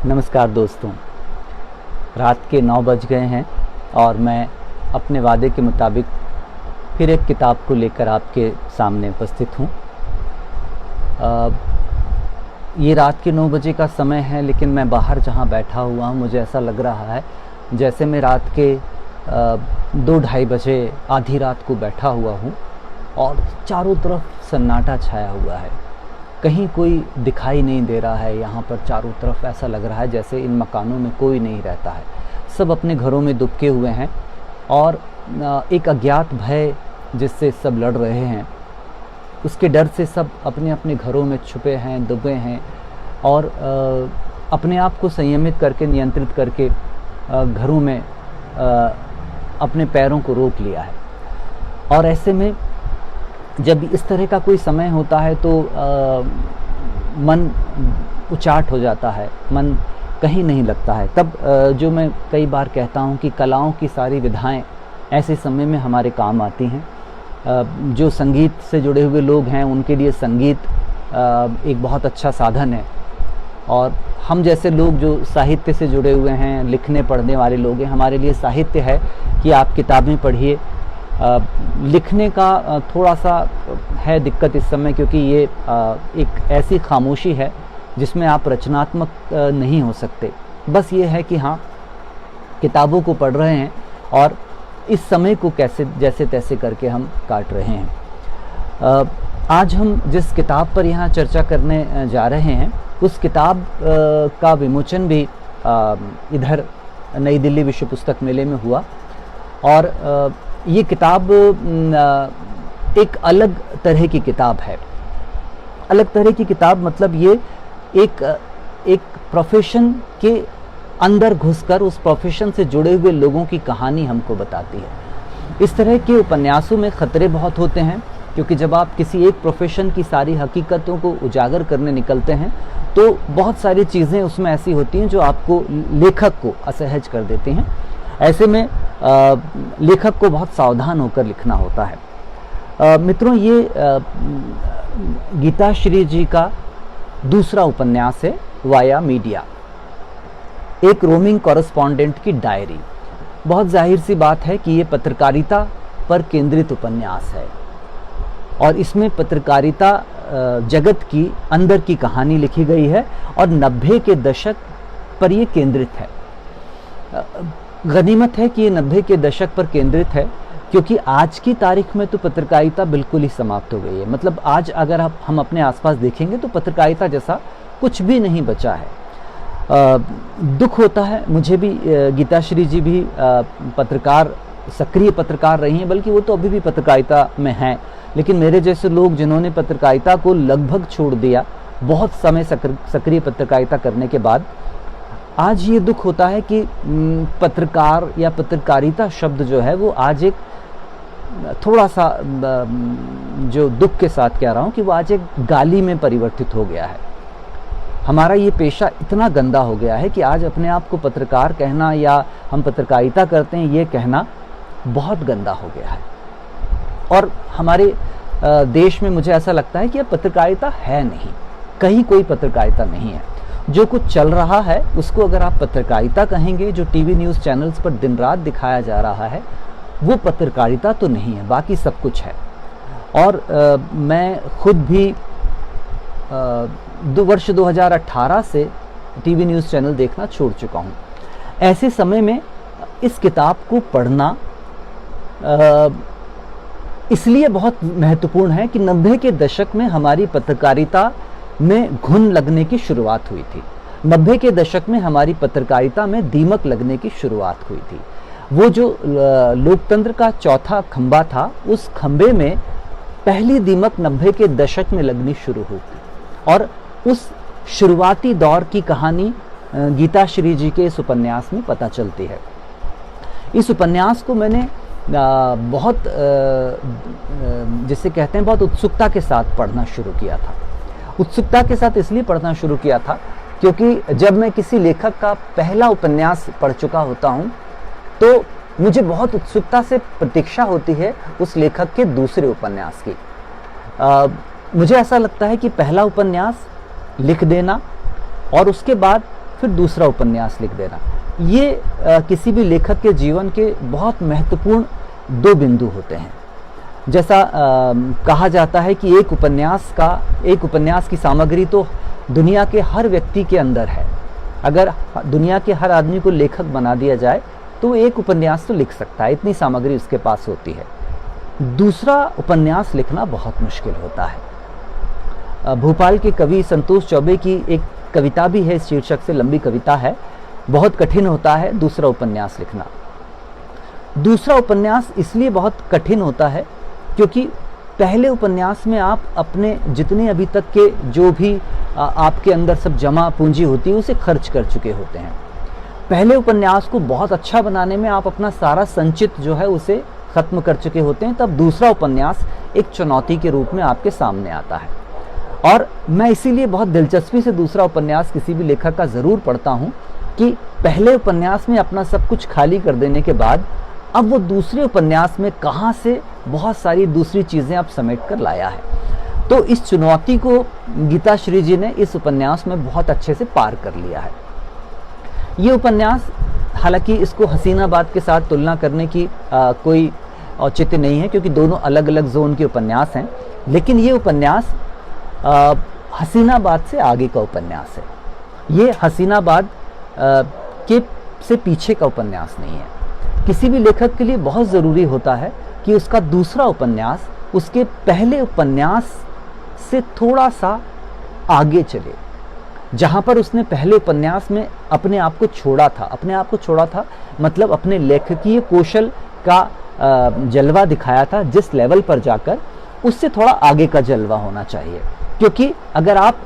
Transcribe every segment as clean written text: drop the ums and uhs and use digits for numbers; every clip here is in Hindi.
नमस्कार दोस्तों, रात के 9 बज गए हैं और मैं अपने वादे के मुताबिक फिर एक किताब को लेकर आपके सामने उपस्थित हूँ। ये रात के 9 बजे का समय है, लेकिन मैं बाहर जहाँ बैठा हुआ हूँ मुझे ऐसा लग रहा है जैसे मैं रात के 2-2:30 बजे आधी रात को बैठा हुआ हूँ और चारों तरफ सन्नाटा छाया हुआ है। कहीं कोई दिखाई नहीं दे रहा है। यहाँ पर चारों तरफ ऐसा लग रहा है जैसे इन मकानों में कोई नहीं रहता है। सब अपने घरों में दुबके हुए हैं और एक अज्ञात भय जिससे सब लड़ रहे हैं, उसके डर से सब अपने अपने घरों में छुपे हैं, दबे हैं और अपने आप को संयमित करके, नियंत्रित करके घरों में अपने पैरों को रोक लिया है। और ऐसे में जब इस तरह का कोई समय होता है तो मन उचाट हो जाता है, मन कहीं नहीं लगता है। तब जो मैं कई बार कहता हूँ कि कलाओं की सारी विधाएं ऐसे समय में हमारे काम आती हैं। जो संगीत से जुड़े हुए लोग हैं उनके लिए संगीत एक बहुत अच्छा साधन है, और हम जैसे लोग जो साहित्य से जुड़े हुए हैं, लिखने पढ़ने वाले लोग हैं, हमारे लिए साहित्य है कि आप किताबें पढ़िए। लिखने का थोड़ा सा है दिक्कत इस समय, क्योंकि ये एक ऐसी खामोशी है जिसमें आप रचनात्मक नहीं हो सकते। बस ये है कि हाँ, किताबों को पढ़ रहे हैं और इस समय को कैसे जैसे तैसे करके हम काट रहे हैं। आज हम जिस किताब पर यहाँ चर्चा करने जा रहे हैं उस किताब का विमोचन भी इधर नई दिल्ली विश्व पुस्तक मेले में हुआ। और ये किताब एक अलग तरह की किताब है। अलग तरह की किताब मतलब ये एक प्रोफेशन के अंदर घुसकर उस प्रोफेशन से जुड़े हुए लोगों की कहानी हमको बताती है। इस तरह के उपन्यासों में ख़तरे बहुत होते हैं, क्योंकि जब आप किसी एक प्रोफेशन की सारी हकीकतों को उजागर करने निकलते हैं तो बहुत सारी चीज़ें उसमें ऐसी होती हैं जो आपको, लेखक को असहज कर देती हैं। ऐसे में लेखक को बहुत सावधान होकर लिखना होता है। मित्रों, ये गीताश्री जी का दूसरा उपन्यास है, वाया मीडिया, एक रोमिंग कॉरेस्पॉन्डेंट की डायरी। बहुत जाहिर सी बात है कि ये पत्रकारिता पर केंद्रित उपन्यास है और इसमें पत्रकारिता जगत की अंदर की कहानी लिखी गई है और 90 के दशक पर ये केंद्रित है। गनीमत है कि ये 90 के दशक पर केंद्रित है, क्योंकि आज की तारीख में तो पत्रकारिता बिल्कुल ही समाप्त हो गई है। मतलब आज अगर हम अपने आसपास देखेंगे तो पत्रकारिता जैसा कुछ भी नहीं बचा है। दुख होता है, मुझे भी, गीताश्री जी भी पत्रकार, सक्रिय पत्रकार रही हैं, बल्कि वो तो अभी भी पत्रकारिता में हैं। लेकिन मेरे जैसे लोग जिन्होंने पत्रकारिता को लगभग छोड़ दिया बहुत समय सक्रिय पत्रकारिता करने के बाद, आज ये दुख होता है कि पत्रकार या पत्रकारिता शब्द जो है वो आज एक थोड़ा सा, जो दुख के साथ कह रहा हूँ, कि वो आज एक गाली में परिवर्तित हो गया है। हमारा ये पेशा इतना गंदा हो गया है कि आज अपने आप को पत्रकार कहना या हम पत्रकारिता करते हैं ये कहना बहुत गंदा हो गया है। और हमारे देश में मुझे ऐसा लगता है कि अब पत्रकारिता है नहीं, कहीं कोई पत्रकारिता नहीं है। जो कुछ चल रहा है उसको अगर आप पत्रकारिता कहेंगे, जो टीवी न्यूज़ चैनल्स पर दिन रात दिखाया जा रहा है वो पत्रकारिता तो नहीं है, बाकी सब कुछ है। और मैं खुद भी वर्ष 2018 से टीवी न्यूज़ चैनल देखना छोड़ चुका हूँ। ऐसे समय में इस किताब को पढ़ना इसलिए बहुत महत्वपूर्ण है कि 90 के दशक में हमारी पत्रकारिता में घुन लगने की शुरुआत हुई थी। 90 के दशक में हमारी पत्रकारिता में दीमक लगने की शुरुआत हुई थी। वो जो लोकतंत्र का चौथा खंबा था, उस खंबे में पहली दीमक 90 के दशक में लगनी शुरू हुई थी। और उस शुरुआती दौर की कहानी गीताश्री जी के इस उपन्यास में पता चलती है। इस उपन्यास को मैंने बहुत, जिसे कहते हैं, बहुत उत्सुकता के साथ पढ़ना शुरू किया था। उत्सुकता के साथ इसलिए पढ़ना शुरू किया था क्योंकि जब मैं किसी लेखक का पहला उपन्यास पढ़ चुका होता हूँ तो मुझे बहुत उत्सुकता से प्रतीक्षा होती है उस लेखक के दूसरे उपन्यास की। मुझे ऐसा लगता है कि पहला उपन्यास लिख देना और उसके बाद फिर दूसरा उपन्यास लिख देना। ये किसी भी लेखक के जीवन के बहुत महत्वपूर्ण 2 बिंदु होते हैं। जैसा कहा जाता है कि एक उपन्यास की सामग्री तो दुनिया के हर व्यक्ति के अंदर है। अगर दुनिया के हर आदमी को लेखक बना दिया जाए तो एक उपन्यास तो लिख सकता है, इतनी सामग्री उसके पास होती है। दूसरा उपन्यास लिखना बहुत मुश्किल होता है। भोपाल के कवि संतोष चौबे की एक कविता भी है इस शीर्षक से, लंबी कविता है। बहुत कठिन होता है दूसरा उपन्यास लिखना। दूसरा उपन्यास इसलिए बहुत कठिन होता है क्योंकि पहले उपन्यास में आप अपने जितने अभी तक के जो भी आपके अंदर सब जमा पूंजी होती है उसे खर्च कर चुके होते हैं। पहले उपन्यास को बहुत अच्छा बनाने में आप अपना सारा संचित जो है उसे खत्म कर चुके होते हैं। तब दूसरा उपन्यास एक चुनौती के रूप में आपके सामने आता है। और मैं इसीलिए बहुत दिलचस्पी से दूसरा उपन्यास किसी भी लेखक का ज़रूर पढ़ता हूँ कि पहले उपन्यास में अपना सब कुछ खाली कर देने के बाद अब वो दूसरे उपन्यास में कहाँ से बहुत सारी दूसरी चीज़ें अब समेट कर लाया है। तो इस चुनौती को गीताश्री जी ने इस उपन्यास में बहुत अच्छे से पार कर लिया है। ये उपन्यास, हालांकि इसको हसीनाबाद के साथ तुलना करने की कोई औचित्य नहीं है क्योंकि दोनों अलग अलग जोन के उपन्यास हैं, लेकिन ये उपन्यास हसीनाबाद से आगे का उपन्यास है। ये हसीनाबाद के से पीछे का उपन्यास नहीं है। किसी भी लेखक के लिए बहुत ज़रूरी होता है कि उसका दूसरा उपन्यास उसके पहले उपन्यास से थोड़ा सा आगे चले। जहाँ पर उसने पहले उपन्यास में अपने आप को छोड़ा था, मतलब अपने लेखकीय कौशल का जलवा दिखाया था, जिस लेवल पर जाकर उससे थोड़ा आगे का जलवा होना चाहिए। क्योंकि अगर आप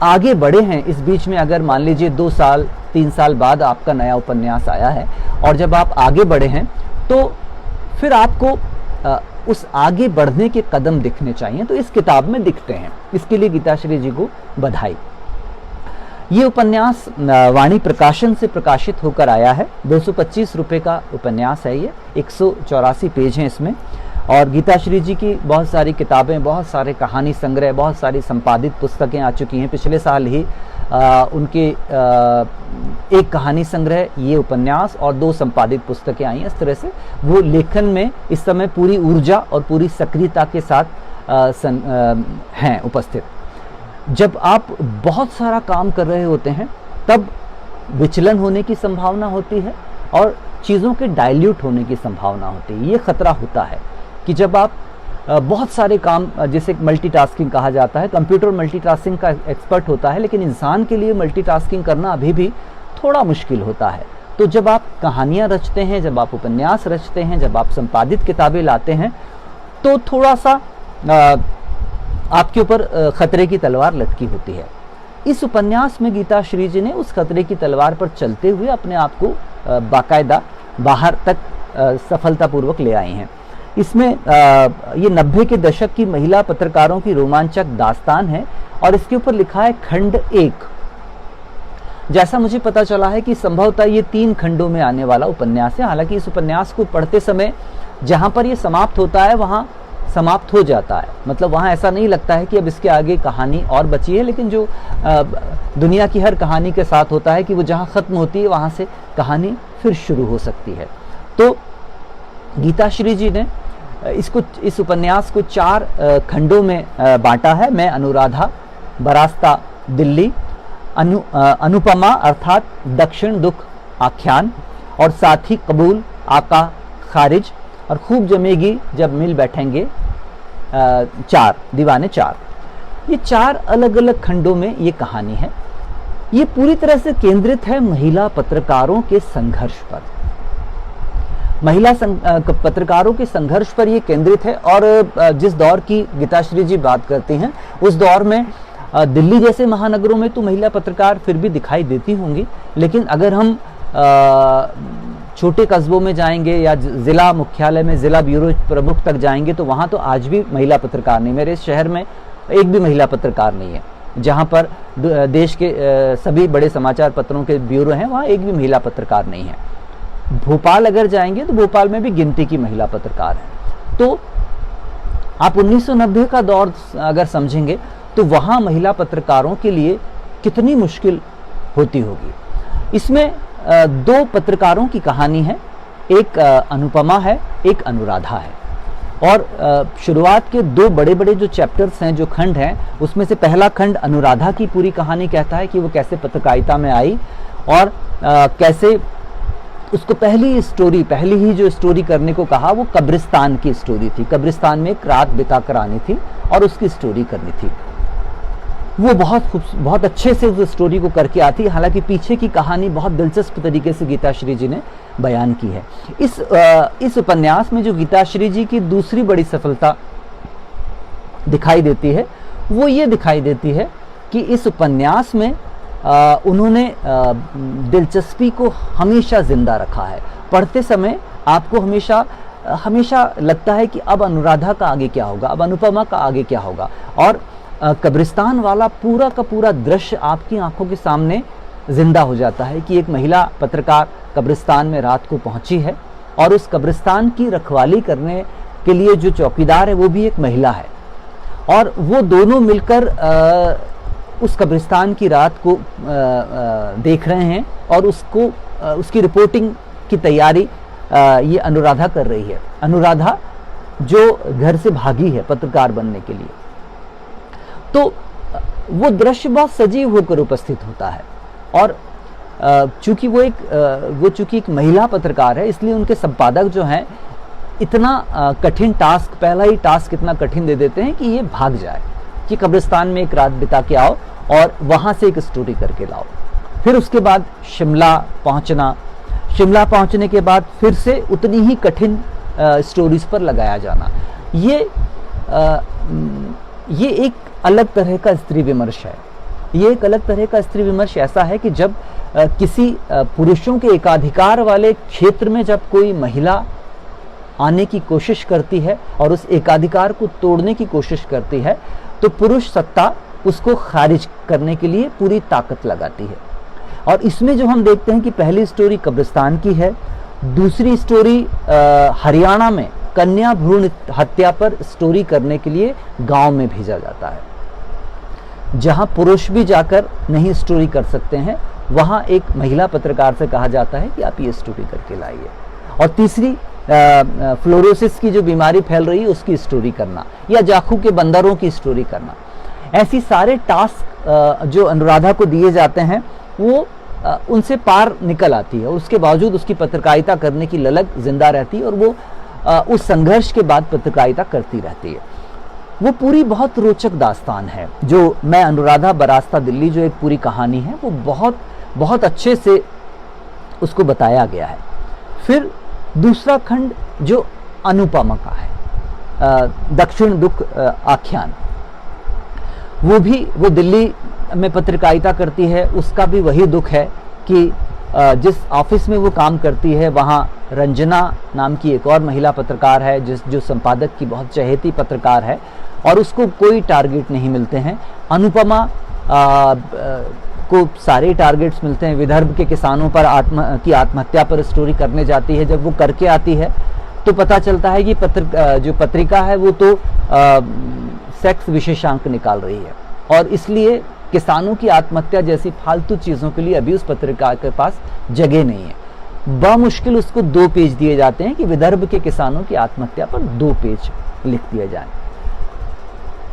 आगे बढ़े हैं, इस बीच में अगर मान लीजिए 2 साल 3 साल बाद आपका नया उपन्यास आया है और जब आप आगे बढ़े हैं तो फिर आपको उस आगे बढ़ने के कदम दिखने चाहिए। तो इस किताब में दिखते हैं, इसके लिए गीताश्री जी को बधाई। ये उपन्यास वाणी प्रकाशन से प्रकाशित होकर आया है। 225 रुपये का उपन्यास है ये, 184 पेज हैं इसमें। और गीताश्री जी की बहुत सारी किताबें, बहुत सारे कहानी संग्रह, बहुत सारी संपादित पुस्तकें आ चुकी हैं। पिछले साल ही उनके एक कहानी संग्रह, ये उपन्यास और 2 संपादित पुस्तकें आई हैं। इस तरह से वो लेखन में इस समय पूरी ऊर्जा और पूरी सक्रियता के साथ हैं उपस्थित। जब आप बहुत सारा काम कर रहे होते हैं तब विचलन होने की संभावना होती है और चीज़ों के डाइल्यूट होने की संभावना होती है। ये खतरा होता है कि जब आप बहुत सारे काम, जिसे मल्टीटास्किंग कहा जाता है, कंप्यूटर मल्टीटास्किंग का एक्सपर्ट होता है, लेकिन इंसान के लिए मल्टीटास्किंग करना अभी भी थोड़ा मुश्किल होता है। तो जब आप कहानियाँ रचते हैं, जब आप उपन्यास रचते हैं, जब आप संपादित किताबें लाते हैं तो थोड़ा सा आपके ऊपर खतरे की तलवार लटकी होती है। इस उपन्यास में गीताश्री जी ने उस खतरे की तलवार पर चलते हुए अपने आप को बाकायदा बाहर तक सफलतापूर्वक ले आई हैं। इसमें ये 90 के दशक की महिला पत्रकारों की रोमांचक दास्तान है और इसके ऊपर लिखा है खंड 1। जैसा मुझे पता चला है कि संभवतः ये 3 खंडों में आने वाला उपन्यास है। हालांकि इस उपन्यास को पढ़ते समय जहां पर ये समाप्त होता है वहां समाप्त हो जाता है, मतलब वहां ऐसा नहीं लगता है कि अब इसके आगे कहानी और बची है, लेकिन जो दुनिया की हर कहानी के साथ होता है कि वो जहां खत्म होती है वहां से कहानी फिर शुरू हो सकती है। तो गीताश्री जी ने इस उपन्यास को 4 खंडों में बांटा है। मैं अनुराधा, बरास्ता दिल्ली, अनुपमा अर्थात दक्षिण दुख आख्यान, और साथ ही कबूल, आका खारिज और खूब जमेगी जब मिल बैठेंगे 4 दीवाने 4। ये 4 अलग अलग खंडों में ये कहानी है। ये पूरी तरह से केंद्रित है महिला पत्रकारों के संघर्ष पर। महिला पत्रकारों के संघर्ष पर ये केंद्रित है। और जिस दौर की गीताश्री जी बात करती हैं उस दौर में दिल्ली जैसे महानगरों में तो महिला पत्रकार फिर भी दिखाई देती होंगी, लेकिन अगर हम छोटे कस्बों में जाएंगे या ज़िला मुख्यालय में ज़िला ब्यूरो प्रमुख तक जाएंगे तो वहाँ तो आज भी महिला पत्रकार नहीं। मेरे शहर में एक भी महिला पत्रकार नहीं है। जहाँ पर देश के सभी बड़े समाचार पत्रों के ब्यूरो हैं वहाँ एक भी महिला पत्रकार नहीं है। भोपाल अगर जाएंगे तो भोपाल में भी गिनती की महिला पत्रकार हैं। तो आप 1990 का दौर अगर समझेंगे तो वहाँ महिला पत्रकारों के लिए कितनी मुश्किल होती होगी। इसमें दो पत्रकारों की कहानी है, एक अनुपमा है, एक अनुराधा है। और शुरुआत के दो बड़े बड़े जो चैप्टर्स हैं, जो खंड हैं, उसमें से पहला खंड अनुराधा की पूरी कहानी कहता है कि वो कैसे पत्रकारिता में आई और कैसे उसको पहली ही जो स्टोरी करने को कहा वो कब्रिस्तान की स्टोरी थी। कब्रिस्तान में एक रात बिता कर आनी थी और उसकी स्टोरी करनी थी। वो बहुत अच्छे से उस स्टोरी को करके आती। हालांकि पीछे की कहानी बहुत दिलचस्प तरीके से गीताश्री जी ने बयान की है। इस उपन्यास में जो गीताश्री जी की दूसरी बड़ी सफलता दिखाई देती है वो ये दिखाई देती है कि इस उपन्यास में उन्होंने दिलचस्पी को हमेशा जिंदा रखा है। पढ़ते समय आपको हमेशा लगता है कि अब अनुराधा का आगे क्या होगा, अब अनुपमा का आगे क्या होगा। और कब्रिस्तान वाला पूरा का पूरा दृश्य आपकी आंखों के सामने जिंदा हो जाता है कि एक महिला पत्रकार कब्रिस्तान में रात को पहुंची है और उस कब्रिस्तान की रखवाली करने के लिए जो चौकीदार है वो भी एक महिला है और वो दोनों मिलकर उस कब्रिस्तान की रात को देख रहे हैं और उसकी रिपोर्टिंग की तैयारी ये अनुराधा कर रही है। अनुराधा जो घर से भागी है पत्रकार बनने के लिए। तो वो दृश्य बहुत सजीव होकर उपस्थित होता है और चूंकि वो एक महिला पत्रकार है इसलिए उनके संपादक जो हैं इतना कठिन टास्क, पहला ही टास्क इतना कठिन दे देते हैं कि ये भाग जाए, कि कब्रिस्तान में एक रात बिता के आओ और वहां से एक स्टोरी करके लाओ। फिर उसके बाद शिमला पहुंचने के बाद फिर से उतनी ही कठिन स्टोरीज पर लगाया जाना, ये एक अलग तरह का स्त्री विमर्श है। ये एक अलग तरह का स्त्री विमर्श ऐसा है कि जब किसी पुरुषों के एकाधिकार वाले क्षेत्र में जब कोई महिला आने की कोशिश करती है और उस एकाधिकार को तोड़ने की कोशिश करती है तो पुरुष सत्ता उसको खारिज करने के लिए पूरी ताकत लगाती है। और इसमें जो हम देखते हैं कि पहली स्टोरी कब्रिस्तान की है, दूसरी स्टोरी हरियाणा में कन्या भ्रूण हत्या पर स्टोरी करने के लिए गांव में भेजा जाता है, जहां पुरुष भी जाकर नहीं स्टोरी कर सकते हैं। वहां एक महिला पत्रकार से कहा जाता है कि आप ये स्टोरी करके लाइए। और तीसरी फ्लोरोसिस की जो बीमारी फैल रही है उसकी स्टोरी करना, या जाखू के बंदरों की स्टोरी करना। ऐसी सारे टास्क जो अनुराधा को दिए जाते हैं वो उनसे पार निकल आती है। उसके बावजूद उसकी पत्रकारिता करने की ललक जिंदा रहती है और वो उस संघर्ष के बाद पत्रकारिता करती रहती है। वो पूरी बहुत रोचक दास्तान है जो मैं अनुराधा बरास्ता दिल्ली, जो एक पूरी कहानी है, वो बहुत अच्छे से उसको बताया गया है। फिर दूसरा खंड जो अनुपमा का है, दक्षिण दुख आख्यान, वो दिल्ली में पत्रकारिता करती है। उसका भी वही दुख है कि जिस ऑफिस में वो काम करती है वहाँ रंजना नाम की एक और महिला पत्रकार है जो संपादक की बहुत चहेती पत्रकार है और उसको कोई टारगेट नहीं मिलते हैं। अनुपमा को सारे टारगेट्स मिलते हैं। विदर्भ के किसानों पर आत्महत्या पर स्टोरी करने जाती है। जब वो करके आती है तो पता चलता है कि जो पत्रिका है वो तो सेक्स विशेषांक निकाल रही है और इसलिए किसानों की आत्महत्या जैसी फालतू चीज़ों के लिए अभी उस पत्रिका के पास जगह नहीं है। बमुश्किल उसको 2 पेज दिए जाते हैं कि विदर्भ के किसानों की आत्महत्या पर 2 पेज लिख दिए जाएं।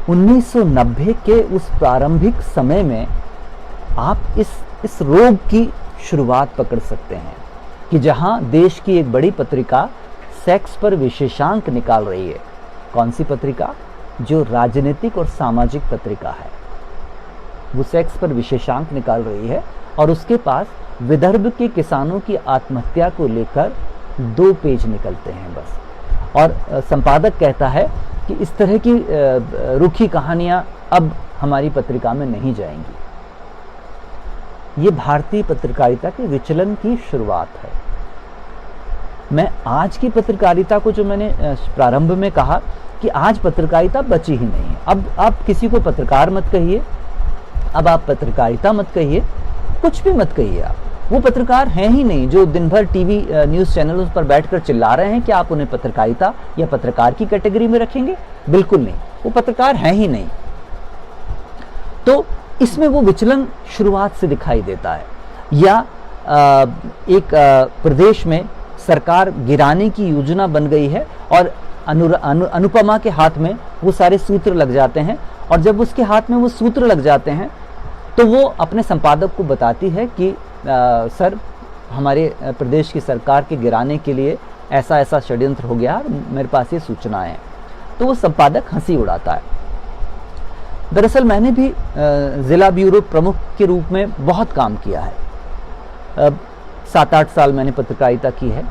1990 के उस प्रारंभिक समय में आप इस रोग की शुरुआत पकड़ सकते हैं कि जहां देश की एक बड़ी पत्रिका सेक्स पर विशेषांक निकाल रही है। कौन सी पत्रिका? जो राजनीतिक और सामाजिक पत्रिका है, वो सेक्स पर विशेषांक निकाल रही है और उसके पास विदर्भ के किसानों की आत्महत्या को लेकर 2 पेज निकलते हैं बस। और संपादक कहता है कि इस तरह की रूखी कहानियां अब हमारी पत्रिका में नहीं जाएंगी। ये भारतीय पत्रकारिता के विचलन की शुरुआत है। मैं आज की पत्रकारिता को, जो मैंने प्रारंभ में कहा कि आज पत्रकारिता बची ही नहीं है। अब आप किसी को पत्रकार मत कहिए, अब आप पत्रकारिता मत कहिए, कुछ भी मत कहिए। आप वो पत्रकार हैं ही नहीं जो दिन भर टीवी न्यूज़ चैनलों पर बैठकर चिल्ला रहे हैं कि आप उन्हें पत्रकारिता या पत्रकार की कैटेगरी में रखेंगे। बिल्कुल नहीं, वो पत्रकार हैं ही नहीं। तो इसमें वो विचलन शुरुआत से दिखाई देता है। या एक प्रदेश में सरकार गिराने की योजना बन गई है और अनुपमा के हाथ में वो सारे सूत्र लग जाते हैं। और जब उसके हाथ में वो सूत्र लग जाते हैं तो वो अपने संपादक को बताती है कि सर, हमारे प्रदेश की सरकार के गिराने के लिए ऐसा ऐसा षड्यंत्र हो गया, मेरे पास ये सूचनाएं हैं। तो वो संपादक हंसी उड़ाता है। दरअसल मैंने भी ज़िला ब्यूरो प्रमुख के रूप में बहुत काम किया है। 7-8 साल मैंने पत्रकारिता की है।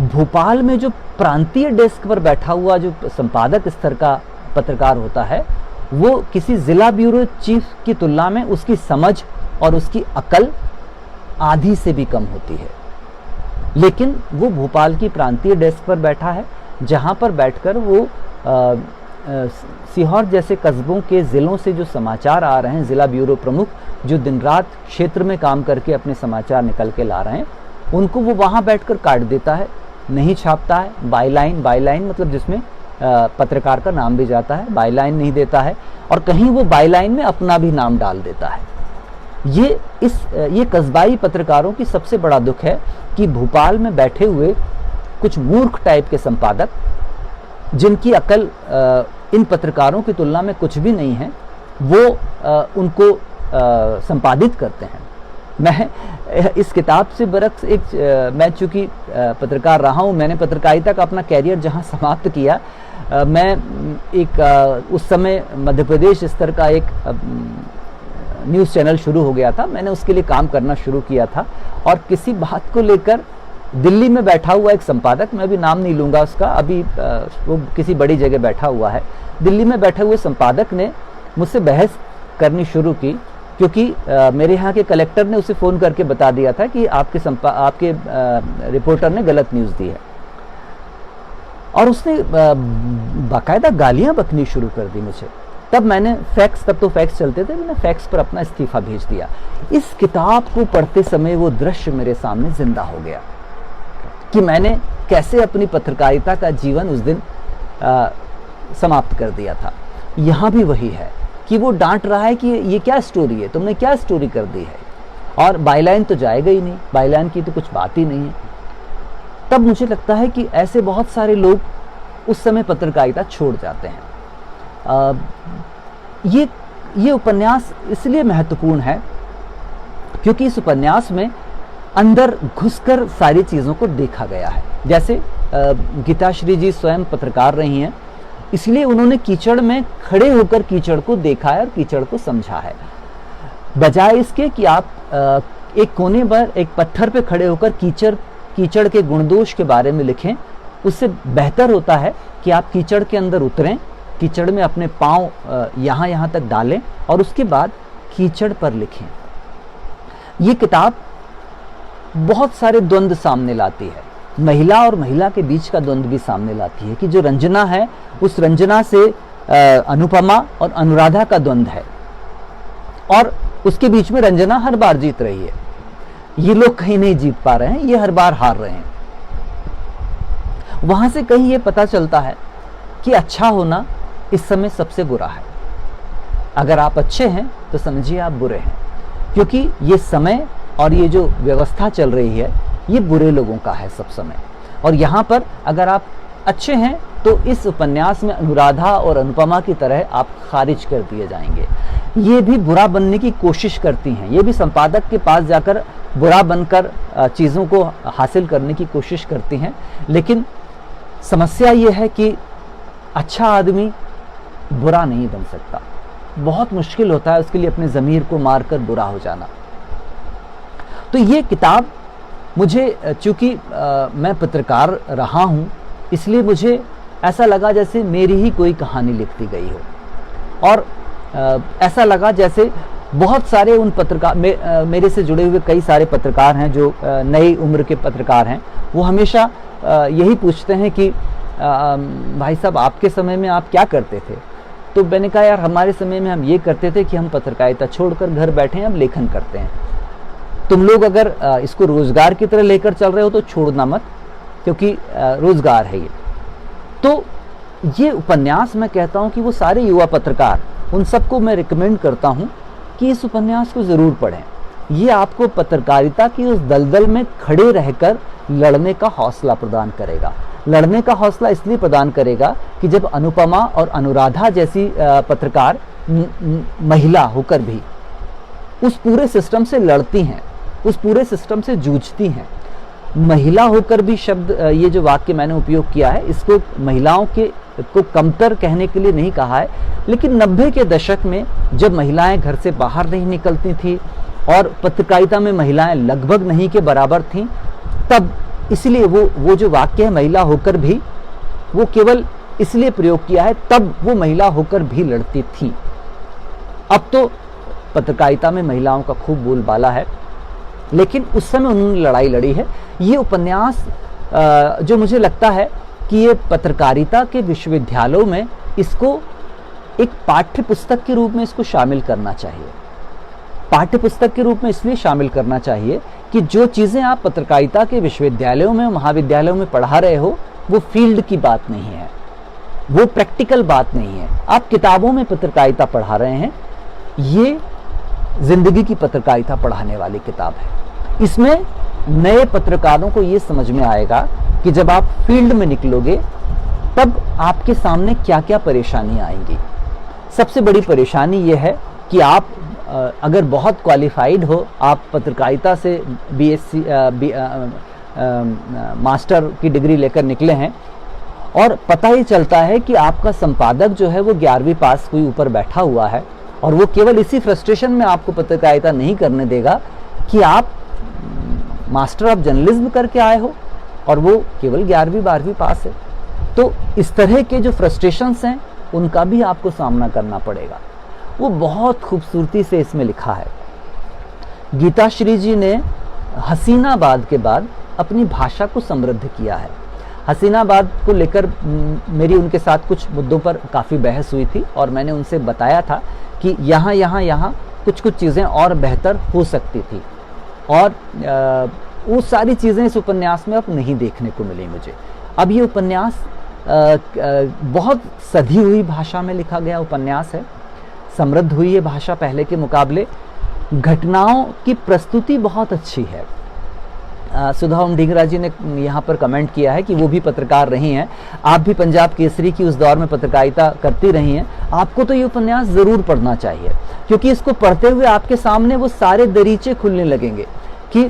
भोपाल में जो प्रांतीय डेस्क पर बैठा हुआ जो संपादक स्तर का पत्रकार होता है, वो किसी ज़िला ब्यूरो चीफ की तुलना में उसकी समझ और उसकी अकल आधी से भी कम होती है। लेकिन वो भोपाल की प्रांतीय डेस्क पर बैठा है, जहाँ पर बैठकर वो सीहोर जैसे कस्बों के ज़िलों से जो समाचार आ रहे हैं, ज़िला ब्यूरो प्रमुख जो दिन रात क्षेत्र में काम करके अपने समाचार निकल के ला रहे हैं, उनको वो वहाँ बैठकर काट देता है, नहीं छापता है। बाईलाइन मतलब जिसमें पत्रकार का नाम भी जाता है, बाईलाइन नहीं देता है, और कहीं वो बाईलाइन में अपना भी नाम डाल देता है। ये कस्बाई पत्रकारों की सबसे बड़ा दुख है कि भोपाल में बैठे हुए कुछ मूर्ख टाइप के संपादक, जिनकी अकल इन पत्रकारों की तुलना में कुछ भी नहीं है, वो उनको संपादित करते हैं। मैं इस किताब से बरक्स मैं चूँकि पत्रकार रहा हूँ, मैंने पत्रकारिता का अपना कैरियर जहाँ समाप्त किया, मैं उस समय मध्य प्रदेश स्तर का एक न्यूज़ चैनल शुरू हो गया था। मैंने उसके लिए काम करना शुरू किया था, और किसी बात को लेकर दिल्ली में बैठा हुआ एक संपादक, मैं भी नाम नहीं लूँगा उसका, अभी वो किसी बड़ी जगह बैठा हुआ है, दिल्ली में बैठे हुए संपादक ने मुझसे बहस करनी शुरू की, क्योंकि मेरे यहाँ के कलेक्टर ने उसे फ़ोन करके बता दिया था कि आपके रिपोर्टर ने गलत न्यूज़ दी है, और उसने बाकायदा गालियाँ बकनी शुरू कर दी मुझे। तब तो फैक्स चलते थे, मैंने फैक्स पर अपना इस्तीफा भेज दिया। इस किताब को पढ़ते समय वो दृश्य मेरे सामने जिंदा हो गया कि मैंने कैसे अपनी पत्रकारिता का जीवन उस दिन समाप्त कर दिया था। यहाँ भी वही है कि वो डांट रहा है कि ये क्या स्टोरी है, तुमने क्या स्टोरी कर दी है, और बाईलाइन तो जाएगा ही नहीं, बाईलाइन की तो कुछ बात ही नहीं है। तब मुझे लगता है कि ऐसे बहुत सारे लोग उस समय पत्रकारिता छोड़ जाते हैं। ये उपन्यास इसलिए महत्वपूर्ण है क्योंकि इस उपन्यास में अंदर घुसकर सारी चीज़ों को देखा गया है। जैसे गीताश्री जी स्वयं पत्रकार रही हैं, इसलिए उन्होंने कीचड़ में खड़े होकर कीचड़ को देखा है और कीचड़ को समझा है। बजाय इसके कि आप एक कोने पर एक पत्थर पे खड़े होकर कीचड़ के गुणदोष के बारे में लिखें, उससे बेहतर होता है कि आप कीचड़ के अंदर उतरें, कीचड़ में अपने पाँव यहाँ तक डालें और उसके बाद कीचड़ पर लिखें। ये किताब बहुत सारे द्वंद्व सामने लाती है, महिला और महिला के बीच का द्वंद्व भी सामने लाती है कि जो रंजना है, उस रंजना से अनुपमा और अनुराधा का द्वंद्व है, और उसके बीच में रंजना हर बार जीत रही है। ये लोग कहीं नहीं जीत पा रहे हैं, ये हर बार हार रहे हैं। वहां से कहीं ये पता चलता है कि अच्छा होना इस समय सबसे बुरा है। अगर आप अच्छे हैं तो समझिए आप बुरे हैं, क्योंकि ये समय और ये जो व्यवस्था चल रही है ये बुरे लोगों का है सब समय। और यहाँ पर अगर आप अच्छे हैं तो इस उपन्यास में अनुराधा और अनुपमा की तरह आप खारिज कर दिए जाएंगे। ये भी बुरा बनने की कोशिश करती हैं, ये भी संपादक के पास जाकर बुरा बनकर चीज़ों को हासिल करने की कोशिश करती हैं। लेकिन समस्या ये है कि अच्छा आदमी बुरा नहीं बन सकता, बहुत मुश्किल होता है उसके लिए अपने ज़मीर को मारकर बुरा हो जाना। तो ये किताब मुझे, चूँकि मैं पत्रकार रहा हूँ, इसलिए मुझे ऐसा लगा जैसे मेरी ही कोई कहानी लिख दी गई हो, और ऐसा लगा जैसे बहुत सारे उन पत्रकार मेरे से जुड़े हुए कई सारे पत्रकार हैं जो नई उम्र के पत्रकार हैं, वो हमेशा यही पूछते हैं कि भाई साहब आपके समय में आप क्या करते थे। तो मैंने कहा यार हमारे समय में हम ये करते थे कि हम पत्रकारिता छोड़कर घर बैठे हैं, हम लेखन करते हैं। तुम लोग अगर इसको रोजगार की तरह लेकर चल रहे हो तो छोड़ना मत, क्योंकि रोजगार है ये। तो ये उपन्यास मैं कहता हूँ कि वो सारे युवा पत्रकार, उन सबको मैं रिकमेंड करता हूँ कि इस उपन्यास को ज़रूर पढ़ें। ये आपको पत्रकारिता की उस दलदल में खड़े रहकर लड़ने का हौसला प्रदान करेगा। लड़ने का हौसला इसलिए प्रदान करेगा कि जब अनुपमा और अनुराधा जैसी पत्रकार महिला होकर भी उस पूरे सिस्टम से लड़ती हैं, उस पूरे सिस्टम से जूझती हैं। महिला होकर भी शब्द, ये जो वाक्य मैंने उपयोग किया है, इसको महिलाओं को कमतर कहने के लिए नहीं कहा है, लेकिन 90 के दशक में जब महिलाएं घर से बाहर नहीं निकलती थी और पत्रकारिता में महिलाएं लगभग नहीं के बराबर थीं, तब इसलिए वो जो वाक्य है महिला होकर भी, वो केवल इसलिए प्रयोग किया है, तब वो महिला होकर भी लड़ती थी। अब तो पत्रकारिता में महिलाओं का खूब बोलबाला है, लेकिन उस समय उन्होंने लड़ाई लड़ी है। ये उपन्यास जो मुझे लगता है कि ये पत्रकारिता के विश्वविद्यालयों में इसको एक पाठ्य पुस्तक के रूप में इसको शामिल करना चाहिए। पाठ्य पुस्तक के रूप में इसलिए शामिल करना चाहिए कि जो चीज़ें आप पत्रकारिता के विश्वविद्यालयों में, महाविद्यालयों में पढ़ा रहे हो, वो फील्ड की बात नहीं है, वो प्रैक्टिकल बात नहीं है। आप किताबों में पत्रकारिता पढ़ा रहे हैं, ये जिंदगी की पत्रकारिता पढ़ाने वाली किताब है। इसमें नए पत्रकारों को ये समझ में आएगा कि जब आप फील्ड में निकलोगे तब आपके सामने क्या क्या परेशानियां आएंगी। सबसे बड़ी परेशानी ये है कि आप अगर बहुत क्वालिफाइड हो, आप पत्रकारिता से बीएससी मास्टर की डिग्री लेकर निकले हैं और पता ही चलता है कि आपका संपादक जो है वो 11वीं पास कोई ऊपर बैठा हुआ है, और वो केवल इसी फ्रस्ट्रेशन में आपको पत्रकारिता नहीं करने देगा कि आप मास्टर ऑफ जर्नलिज्म करके आए हो और वो केवल 11वीं 12वीं पास है। तो इस तरह के जो फ्रस्ट्रेशंस हैं उनका भी आपको सामना करना पड़ेगा। वो बहुत खूबसूरती से इसमें लिखा है। गीताश्री जी ने हसीनाबाद के बाद अपनी भाषा को समृद्ध किया है। हसीनाबाद को लेकर मेरी उनके साथ कुछ मुद्दों पर काफ़ी बहस हुई थी और मैंने उनसे बताया था कि यहाँ कुछ चीज़ें और बेहतर हो सकती थी, और वो सारी चीज़ें इस उपन्यास में अब नहीं देखने को मिली मुझे। अब ये उपन्यास बहुत सधी हुई भाषा में लिखा गया उपन्यास है, समृद्ध हुई है भाषा पहले के मुकाबले। घटनाओं की प्रस्तुति बहुत अच्छी है। सुधा ओम ढींगरा जी ने यहाँ पर कमेंट किया है कि वो भी पत्रकार रही हैं, आप भी पंजाब केसरी की उस दौर में पत्रकारिता करती रही हैं, आपको तो ये उपन्यास ज़रूर पढ़ना चाहिए, क्योंकि इसको पढ़ते हुए आपके सामने वो सारे दरीचे खुलने लगेंगे कि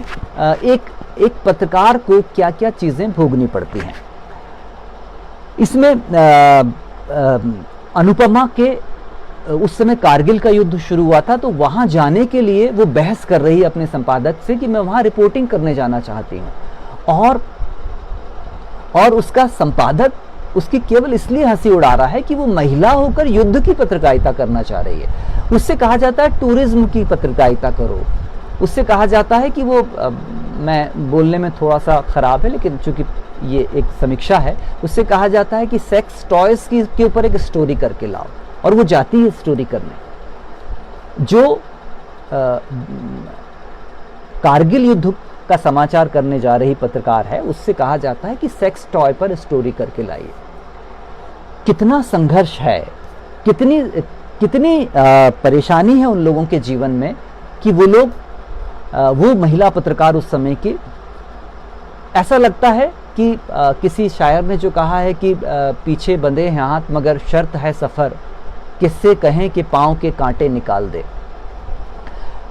एक पत्रकार को क्या क्या चीज़ें भोगनी पड़ती हैं। इसमें अनुपमा के उस समय कारगिल का युद्ध शुरू हुआ था, तो वहां जाने के लिए वो बहस कर रही है अपने संपादक से कि मैं वहां रिपोर्टिंग करने जाना चाहती हूं, और उसका संपादक उसकी केवल इसलिए हंसी उड़ा रहा है कि वो महिला होकर युद्ध की पत्रकारिता करना चाह रही है। उससे कहा जाता है टूरिज्म की पत्रकारिता करो, उससे कहा जाता है कि वो मैं बोलने में थोड़ा सा खराब है लेकिन चूंकि ये एक समीक्षा है, उससे कहा जाता है कि सेक्स टॉयज के ऊपर एक स्टोरी करके लाओ, और वो जाती है स्टोरी करने। जो कारगिल युद्ध का समाचार करने जा रही पत्रकार है, उससे कहा जाता है कि सेक्स टॉय पर स्टोरी करके लाइए। कितना संघर्ष है, कितनी परेशानी है उन लोगों के जीवन में कि वो लोग, वो महिला पत्रकार उस समय की, ऐसा लगता है कि किसी शायर ने जो कहा है कि पीछे बंधे हैं हाथ मगर शर्त है सफ़र, किससे कहें कि पाँव के कांटे निकाल दे।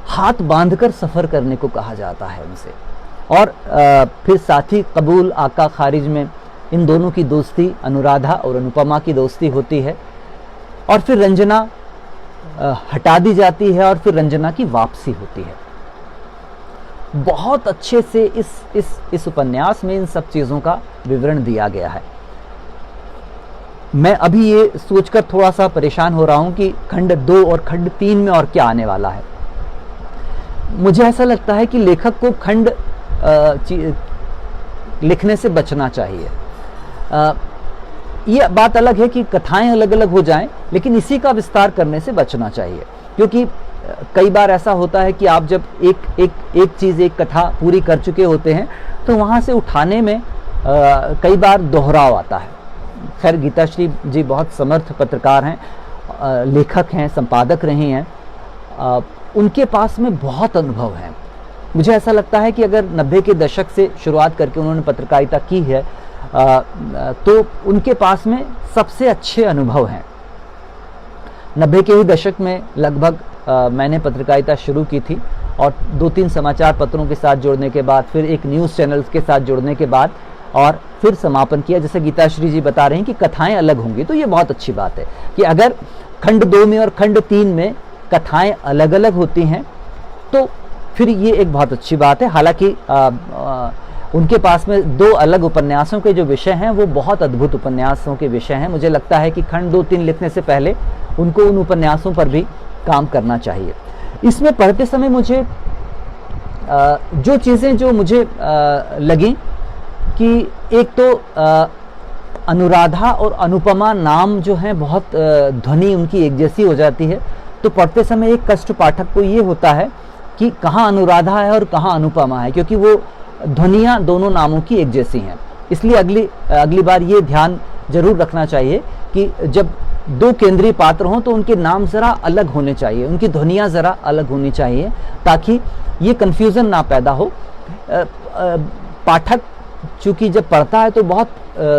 हाथ बांधकर सफ़र करने को कहा जाता है उनसे। और फिर साथी कबूल आका खारिज में इन दोनों की दोस्ती, अनुराधा और अनुपमा की दोस्ती होती है, और फिर रंजना हटा दी जाती है और फिर रंजना की वापसी होती है। बहुत अच्छे से इस उपन्यास में इन सब चीज़ों का विवरण दिया गया है। मैं अभी ये सोचकर थोड़ा सा परेशान हो रहा हूँ कि खंड 2 और खंड 3 में और क्या आने वाला है। मुझे ऐसा लगता है कि लेखक को खंड लिखने से बचना चाहिए। ये बात अलग है कि कथाएं अलग अलग हो जाएं, लेकिन इसी का विस्तार करने से बचना चाहिए, क्योंकि कई बार ऐसा होता है कि आप जब एक चीज़, एक कथा पूरी कर चुके होते हैं तो वहाँ से उठाने में कई बार दोहराव आता है। खैर, गीताश्री जी बहुत समर्थ पत्रकार हैं, लेखक हैं, संपादक रही हैं, उनके पास में बहुत अनुभव है। मुझे ऐसा लगता है कि अगर 90 के दशक से शुरुआत करके उन्होंने पत्रकारिता की है तो उनके पास में सबसे अच्छे अनुभव हैं। 90 के ही दशक में लगभग मैंने पत्रकारिता शुरू की थी और 2-3 समाचार पत्रों के साथ जुड़ने के बाद, फिर एक न्यूज़ चैनल्स के साथ जुड़ने के बाद और फिर समापन किया। जैसे गीताश्री जी बता रहे हैं कि कथाएं अलग होंगी, तो ये बहुत अच्छी बात है कि अगर खंड 2 में और खंड 3 में कथाएं अलग अलग होती हैं तो फिर ये एक बहुत अच्छी बात है। हालांकि उनके पास में 2 अलग उपन्यासों के जो विषय हैं वो बहुत अद्भुत उपन्यासों के विषय हैं। मुझे लगता है कि खंड 2-3 लिखने से पहले उनको उन उपन्यासों पर भी काम करना चाहिए। इसमें पढ़ते समय मुझे जो चीज़ें जो मुझे लगी कि एक तो अनुराधा और अनुपमा नाम जो हैं बहुत ध्वनि उनकी एक जैसी हो जाती है, तो पढ़ते समय एक कष्ट पाठक को ये होता है कि कहाँ अनुराधा है और कहाँ अनुपमा है, क्योंकि वो ध्वनियाँ दोनों नामों की एक जैसी हैं। इसलिए अगली बार ये ध्यान जरूर रखना चाहिए कि जब 2 केंद्रीय पात्र हों तो उनके नाम ज़रा अलग होने चाहिए, उनकी ध्वनियाँ ज़रा अलग होनी चाहिए, ताकि ये कन्फ्यूज़न ना पैदा हो। पाठक चूँकि जब पढ़ता है तो बहुत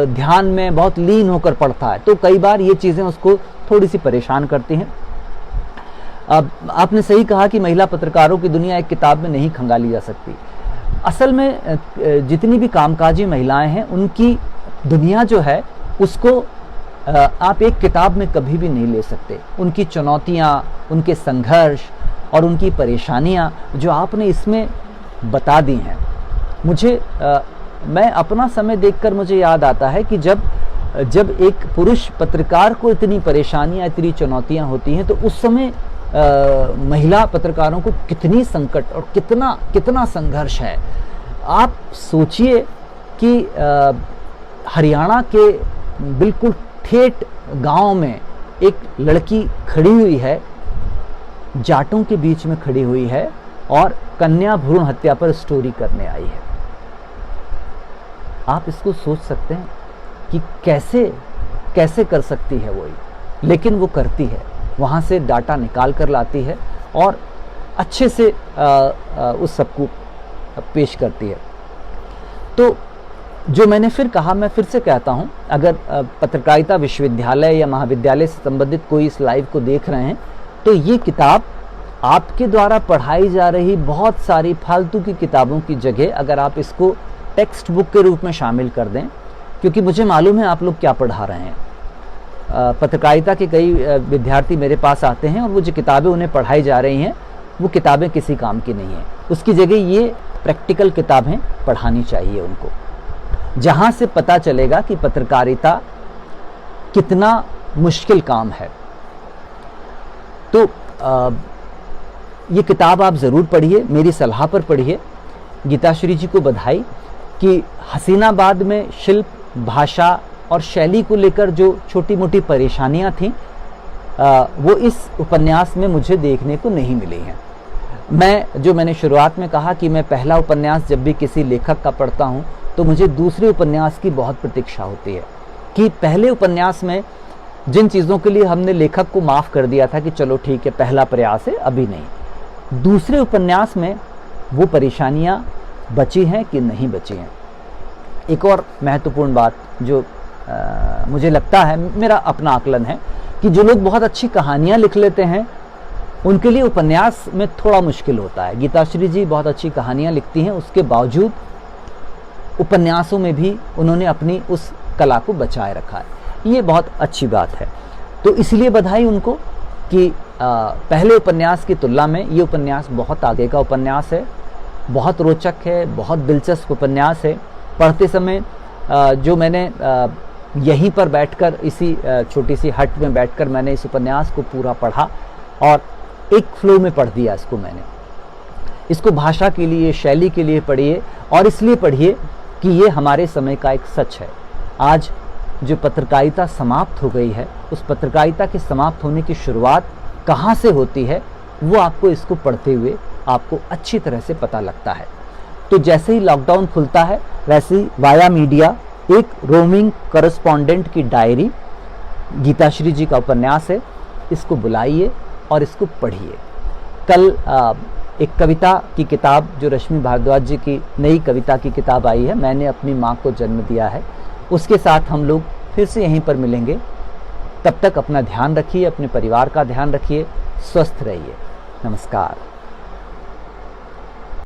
ध्यान में, बहुत लीन होकर पढ़ता है, तो कई बार ये चीज़ें उसको थोड़ी सी परेशान करती हैं। अब आपने सही कहा कि महिला पत्रकारों की दुनिया एक किताब में नहीं खंगाली जा सकती। असल में जितनी भी कामकाजी महिलाएं हैं उनकी दुनिया जो है उसको आप एक किताब में कभी भी नहीं ले सकते। उनकी चुनौतियां, उनके संघर्ष और उनकी परेशानियां जो आपने इसमें बता दी हैं, मुझे मैं अपना समय देखकर मुझे याद आता है कि जब एक पुरुष पत्रकार को इतनी परेशानियां, इतनी चुनौतियां होती हैं, तो उस समय महिला पत्रकारों को कितनी संकट और कितना संघर्ष है। आप सोचिए कि हरियाणा के बिल्कुल ठेठ गांव में एक लड़की खड़ी हुई है, जाटों के बीच में खड़ी हुई है और कन्या भ्रूण हत्या पर स्टोरी करने आई है। आप इसको सोच सकते हैं कि कैसे कर सकती है वो, लेकिन वो करती है। वहाँ से डाटा निकाल कर लाती है और अच्छे से उस सबको पेश करती है। तो जो मैंने फिर कहा, मैं फिर से कहता हूँ, अगर पत्रकारिता विश्वविद्यालय या महाविद्यालय से संबंधित कोई इस लाइव को देख रहे हैं तो ये किताब आपके द्वारा पढ़ाई जा रही बहुत सारी फालतू की किताबों की जगह अगर आप इसको टेक्स्ट बुक के रूप में शामिल कर दें, क्योंकि मुझे मालूम है आप लोग क्या पढ़ा रहे हैं। पत्रकारिता के कई विद्यार्थी मेरे पास आते हैं और वो जो किताबें उन्हें पढ़ाई जा रही हैं वो किताबें किसी काम की नहीं हैं। उसकी जगह ये प्रैक्टिकल किताबें पढ़ानी चाहिए उनको, जहाँ से पता चलेगा कि पत्रकारिता कितना मुश्किल काम है। तो ये किताब आप ज़रूर पढ़िए, मेरी सलाह पर पढ़िए। गीताश्री जी को बधाई कि हसीनाबाद में शिल्प, भाषा और शैली को लेकर जो छोटी मोटी परेशानियां थीं वो इस उपन्यास में मुझे देखने को नहीं मिली हैं। मैंने शुरुआत में कहा कि मैं पहला उपन्यास जब भी किसी लेखक का पढ़ता हूं तो मुझे दूसरे उपन्यास की बहुत प्रतीक्षा होती है कि पहले उपन्यास में जिन चीज़ों के लिए हमने लेखक को माफ़ कर दिया था कि चलो ठीक है पहला प्रयास है, अभी नहीं, दूसरे उपन्यास में वो परेशानियां बची हैं कि नहीं बची हैं। एक और महत्वपूर्ण बात जो मुझे लगता है, मेरा अपना आकलन है, कि जो लोग बहुत अच्छी कहानियां लिख लेते हैं उनके लिए उपन्यास में थोड़ा मुश्किल होता है। गीताश्री जी बहुत अच्छी कहानियां लिखती हैं, उसके बावजूद उपन्यासों में भी उन्होंने अपनी उस कला को बचाए रखा है। ये बहुत अच्छी बात है, तो इसलिए बधाई उनको कि पहले उपन्यास की तुलना में ये उपन्यास बहुत आगे का उपन्यास है, बहुत रोचक है, बहुत दिलचस्प उपन्यास है। पढ़ते समय जो मैंने यहीं पर बैठकर इसी छोटी सी हट में बैठकर मैंने इस उपन्यास को पूरा पढ़ा और एक फ्लो में पढ़ दिया इसको मैंने। इसको भाषा के लिए, शैली के लिए पढ़िए और इसलिए पढ़िए कि ये हमारे समय का एक सच है। आज जो पत्रकारिता समाप्त हो गई है, उस पत्रकारिता के समाप्त होने की शुरुआत कहाँ से होती है वो आपको इसको पढ़ते हुए आपको अच्छी तरह से पता लगता है। तो जैसे ही लॉकडाउन खुलता है वैसे ही वाया मीडिया एक रोमिंग करस्पॉन्डेंट की डायरी, गीताश्री जी का उपन्यास है, इसको बुलाइए और इसको पढ़िए। कल एक कविता की किताब जो रश्मि भारद्वाज जी की नई कविता की किताब आई है, मैंने अपनी माँ को जन्म दिया है, उसके साथ हम लोग फिर से यहीं पर मिलेंगे। तब तक अपना ध्यान रखिए, अपने परिवार का ध्यान रखिए, स्वस्थ रहिए। नमस्कार।